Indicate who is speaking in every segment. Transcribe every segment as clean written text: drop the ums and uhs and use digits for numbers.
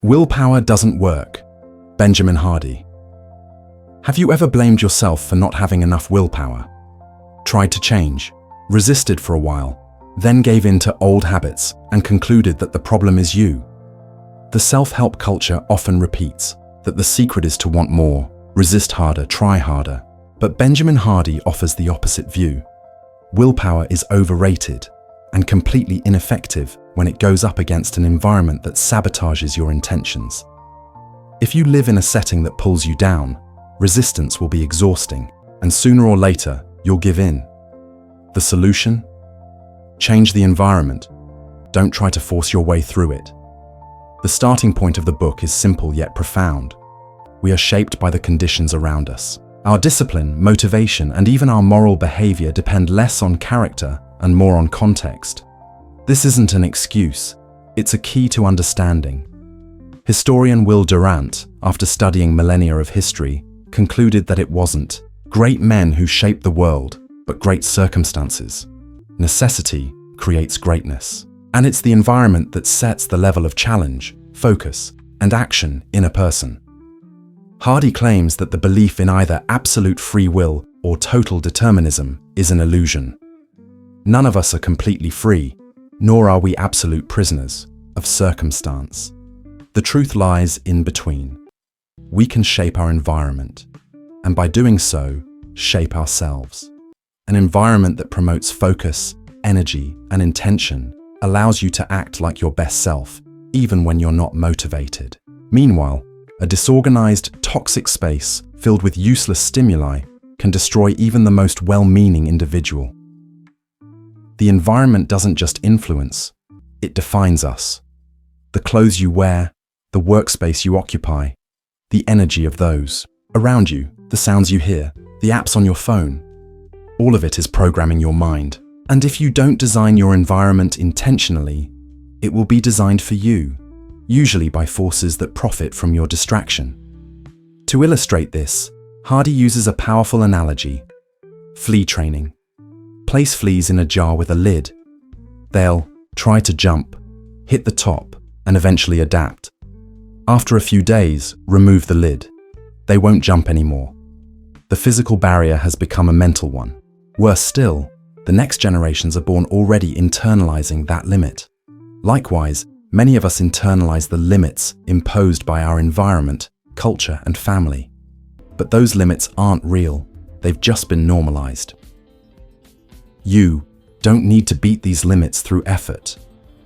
Speaker 1: Willpower Doesn't Work, Benjamin Hardy. Have you ever blamed yourself for not having enough willpower? Tried to change, resisted for a while, then gave in to old habits and concluded that the problem is you? The self-help culture often repeats that the secret is to want more, resist harder, try harder. But Benjamin Hardy offers the opposite view. Willpower is overrated and completely ineffective when it goes up against an environment that sabotages your intentions. If you live in a setting that pulls you down, resistance will be exhausting, and sooner or later, you'll give in. The solution? Change the environment. Don't try to force your way through it. The starting point of the book is simple yet profound. We are shaped by the conditions around us. Our discipline, motivation, and even our moral behavior depend less on character and more on context. This isn't an excuse, it's a key to understanding. Historian Will Durant, after studying millennia of history, concluded that it wasn't great men who shaped the world, but great circumstances. Necessity creates greatness, and it's the environment that sets the level of challenge, focus, and action in a person. Hardy claims that the belief in either absolute free will or total determinism is an illusion. None of us are completely free, nor are we absolute prisoners of circumstance. The truth lies in between. We can shape our environment, and by doing so, shape ourselves. An environment that promotes focus, energy, and intention allows you to act like your best self, even when you're not motivated. Meanwhile, a disorganized, toxic space filled with useless stimuli can destroy even the most well-meaning individual. The environment doesn't just influence, it defines us. The clothes you wear, the workspace you occupy, the energy of those around you, the sounds you hear, the apps on your phone. All of it is programming your mind. And if you don't design your environment intentionally, it will be designed for you, usually by forces that profit from your distraction. To illustrate this, Hardy uses a powerful analogy: flea training. Place fleas in a jar with a lid. They'll try to jump, hit the top, and eventually adapt. After a few days, remove the lid. They won't jump anymore. The physical barrier has become a mental one. Worse still, the next generations are born already internalizing that limit. Likewise, many of us internalize the limits imposed by our environment, culture, and family. But those limits aren't real. They've just been normalized. You don't need to beat these limits through effort.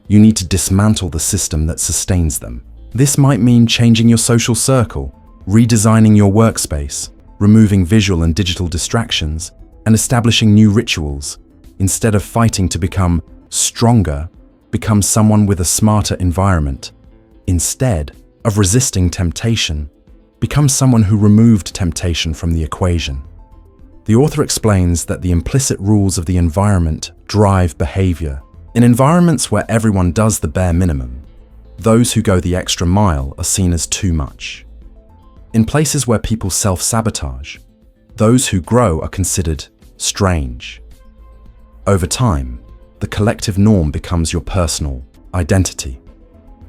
Speaker 1: You need to dismantle the system that sustains them. This might mean changing your social circle, redesigning your workspace, removing visual and digital distractions, and establishing new rituals. Instead of fighting to become stronger, become someone with a smarter environment. Instead of resisting temptation, become someone who removed temptation from the equation. The author explains that the implicit rules of the environment drive behavior. In environments where everyone does the bare minimum, those who go the extra mile are seen as too much. In places where people self-sabotage, those who grow are considered strange. Over time, the collective norm becomes your personal identity.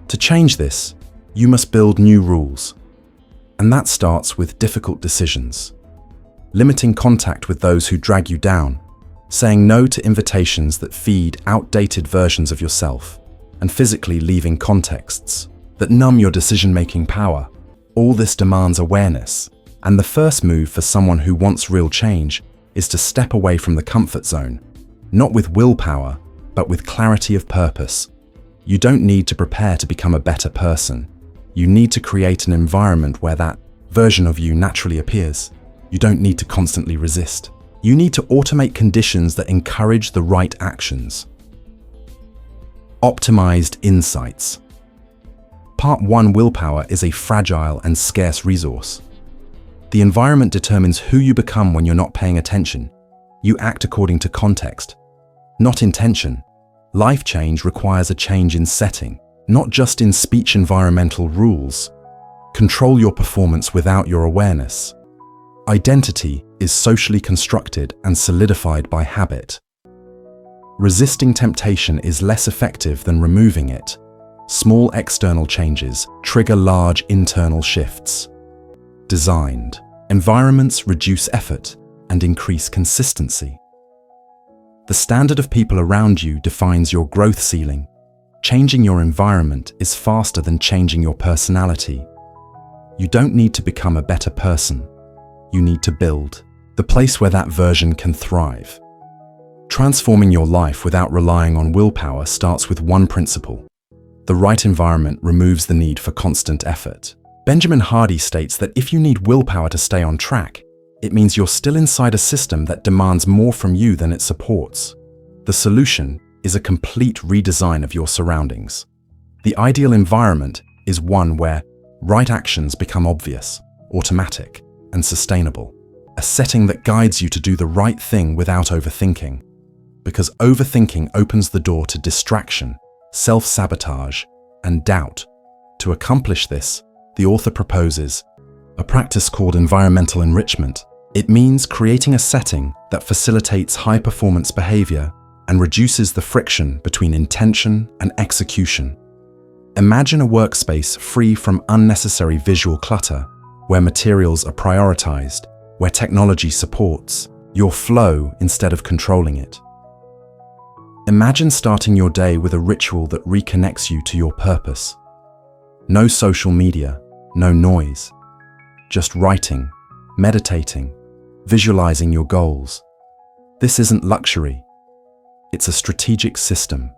Speaker 1: To change this, you must build new rules, and that starts with difficult decisions. Limiting contact with those who drag you down, saying no to invitations that feed outdated versions of yourself, and physically leaving contexts that numb your decision-making power. All this demands awareness, and the first move for someone who wants real change is to step away from the comfort zone, not with willpower, but with clarity of purpose. You don't need to prepare to become a better person. You need to create an environment where that version of you naturally appears. You don't need to constantly resist. You need to automate conditions that encourage the right actions. Optimized insights. Part 1: Willpower is a fragile and scarce resource. The environment determines who you become when you're not paying attention. You act according to context, not intention. Life change requires a change in setting, not just in speech environmental rules. Control your performance without your awareness. Identity is socially constructed and solidified by habit. Resisting temptation is less effective than removing it. Small external changes trigger large internal shifts. Designed environments reduce effort and increase consistency. The standard of people around you defines your growth ceiling. Changing your environment is faster than changing your personality. You don't need to become a better person. You need to build the place where that version can thrive. Transforming your life without relying on willpower starts with one principle. The right environment removes the need for constant effort. Benjamin Hardy states that if you need willpower to stay on track, it means you're still inside a system that demands more from you than it supports. The solution is a complete redesign of your surroundings. The ideal environment is one where right actions become obvious, automatic, and sustainable. A setting that guides you to do the right thing without overthinking. Because overthinking opens the door to distraction, self-sabotage, and doubt. To accomplish this, the author proposes a practice called environmental enrichment. It means creating a setting that facilitates high-performance behavior and reduces the friction between intention and execution. Imagine a workspace free from unnecessary visual clutter, where materials are prioritized, where technology supports your flow instead of controlling it. Imagine starting your day with a ritual that reconnects you to your purpose. No social media, no noise. Just writing, meditating, visualizing your goals. This isn't luxury. It's a strategic system.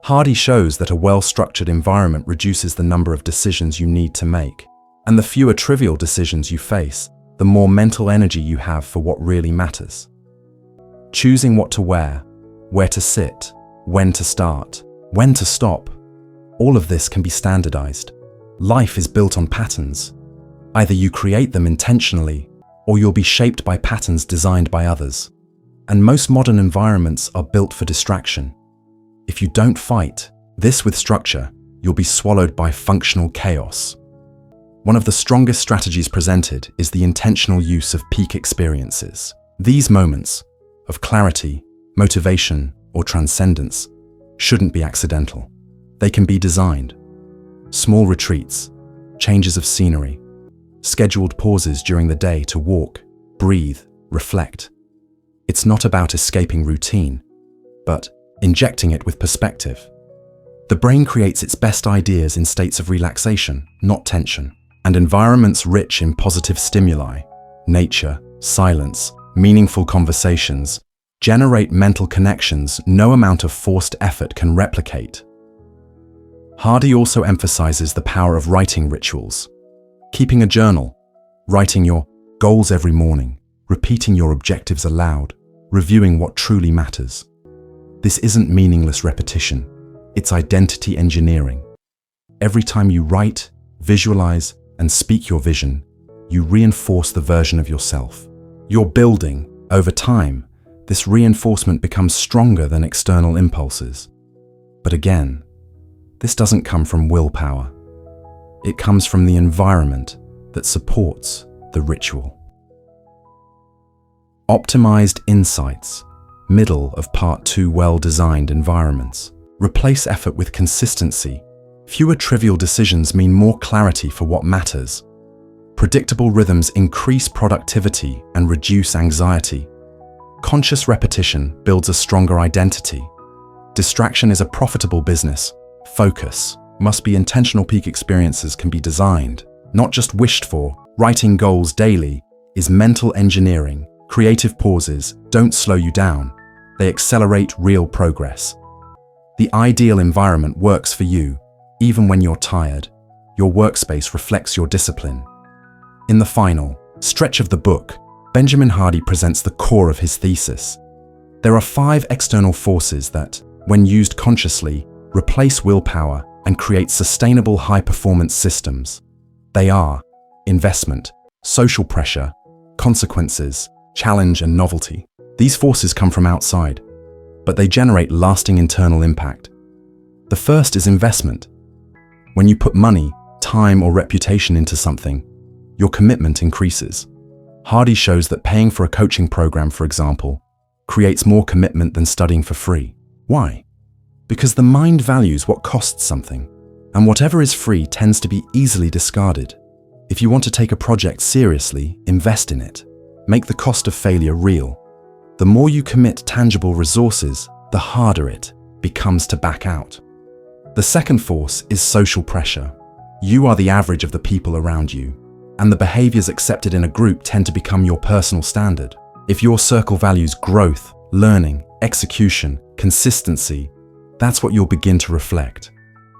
Speaker 1: Hardy shows that a well-structured environment reduces the number of decisions you need to make. And the fewer trivial decisions you face, the more mental energy you have for what really matters. Choosing what to wear, where to sit, when to start, when to stop. All of this can be standardized. Life is built on patterns. Either you create them intentionally, or you'll be shaped by patterns designed by others. And most modern environments are built for distraction. If you don't fight this with structure, you'll be swallowed by functional chaos. One of the strongest strategies presented is the intentional use of peak experiences. These moments of clarity, motivation, or transcendence shouldn't be accidental. They can be designed. Small retreats, changes of scenery, scheduled pauses during the day to walk, breathe, reflect. It's not about escaping routine, but injecting it with perspective. The brain creates its best ideas in states of relaxation, not tension, and environments rich in positive stimuli, nature, silence, meaningful conversations, generate mental connections no amount of forced effort can replicate. Hardy also emphasizes the power of writing rituals. Keeping a journal, writing your goals every morning, repeating your objectives aloud, reviewing what truly matters. This isn't meaningless repetition, it's identity engineering. Every time you write, visualize, and speak your vision, you reinforce the version of yourself. You're building, over time, this reinforcement becomes stronger than external impulses. But again, this doesn't come from willpower. It comes from the environment that supports the ritual. Optimized insights, middle of part 2. Well-designed environments. Replace effort with consistency. Fewer trivial decisions mean more clarity for what matters. Predictable rhythms increase productivity and reduce anxiety. Conscious repetition builds a stronger identity. Distraction is a profitable business. Focus must be intentional. Peak experiences can be designed, not just wished for. Writing goals daily is mental engineering. Creative pauses don't slow you down. They accelerate real progress. The ideal environment works for you, even when you're tired. Your workspace reflects your discipline. In the final stretch of the book, Benjamin Hardy presents the core of his thesis. There are 5 external forces that, when used consciously, replace willpower and create sustainable high-performance systems. They are investment, social pressure, consequences, challenge, and novelty. These forces come from outside, but they generate lasting internal impact. The first is investment. When you put money, time, or reputation into something, your commitment increases. Hardy shows that paying for a coaching program, for example, creates more commitment than studying for free. Why? Because the mind values what costs something, And whatever is free tends to be easily discarded. If you want to take a project seriously, invest in it. Make the cost of failure real. The more you commit tangible resources, the harder it becomes to back out. The second force is social pressure. You are the average of the people around you, and the behaviors accepted in a group tend to become your personal standard. If your circle values growth, learning, execution, consistency, that's what you'll begin to reflect.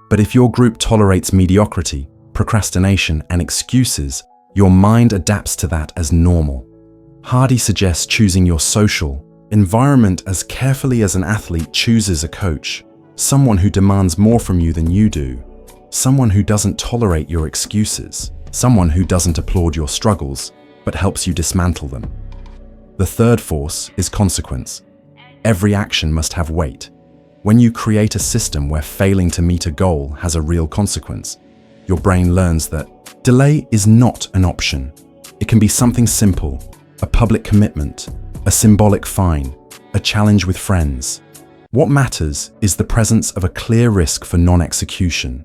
Speaker 1: But if your group tolerates mediocrity, procrastination, and excuses, your mind adapts to that as normal. Hardy suggests choosing your social environment as carefully as an athlete chooses a coach, someone who demands more from you than you do, someone who doesn't tolerate your excuses, someone who doesn't applaud your struggles, but helps you dismantle them. The third force is consequence. Every action must have weight. When you create a system where failing to meet a goal has a real consequence, your brain learns that delay is not an option. It can be something simple, a public commitment, a symbolic fine, a challenge with friends. What matters is the presence of a clear risk for non-execution.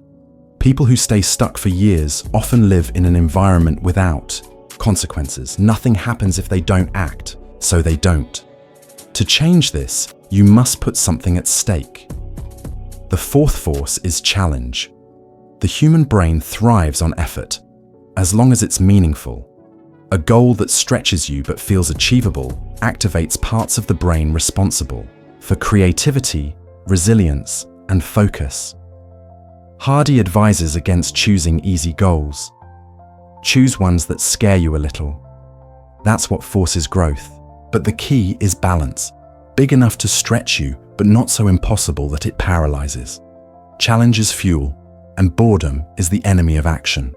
Speaker 1: People who stay stuck for years often live in an environment without consequences. Nothing happens if they don't act, so they don't. To change this, you must put something at stake. The fourth force is challenge. The human brain thrives on effort, as long as it's meaningful. A goal that stretches you but feels achievable activates parts of the brain responsible for creativity, resilience, and focus. Hardy advises against choosing easy goals. Choose ones that scare you a little. That's what forces growth. But the key is balance. Big enough to stretch you, but not so impossible that it paralyzes. Challenge is fuel, and boredom is the enemy of action.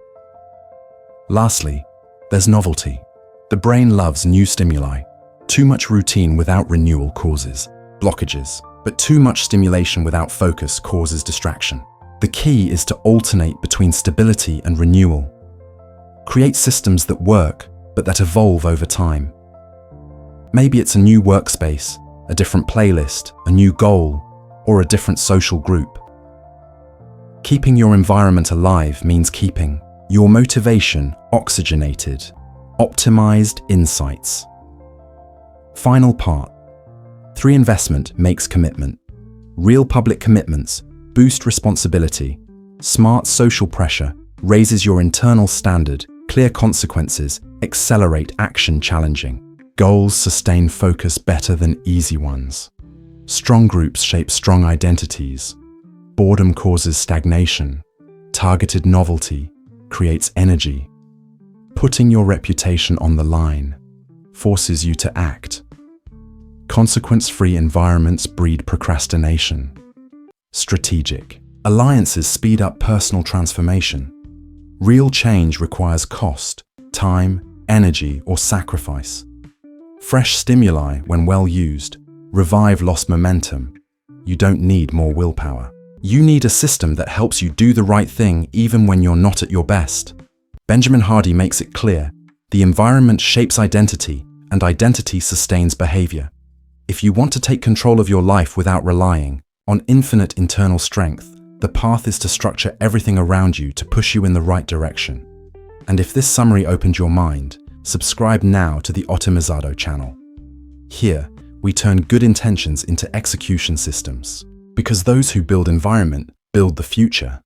Speaker 1: Lastly, there's novelty. The brain loves new stimuli. Too much routine without renewal causes blockages, but too much stimulation without focus causes distraction. The key is to alternate between stability and renewal. Create systems that work, but that evolve over time. Maybe it's a new workspace, a different playlist, a new goal, or a different social group. Keeping your environment alive means keeping your motivation oxygenated, optimized insights. Final part. 3. Investment makes commitment. Real public commitments boost responsibility. Smart social pressure raises your internal standard. Clear consequences accelerate action. Challenging goals sustain focus better than easy ones. Strong groups shape strong identities. Boredom causes stagnation. Targeted novelty creates energy. Putting your reputation on the line forces you to act. Consequence-free environments breed procrastination. Strategic alliances speed up personal transformation. Real change requires cost, time, energy, or sacrifice. Fresh stimuli, when well used, revive lost momentum. You don't need more willpower. You need a system that helps you do the right thing even when you're not at your best. Benjamin Hardy makes it clear, the environment shapes identity, and identity sustains behavior. If you want to take control of your life without relying on infinite internal strength, the path is to structure everything around you to push you in the right direction. And if this summary opened your mind, subscribe now to the Otimizado channel. Here, we turn good intentions into execution systems. Because those who build environment build the future.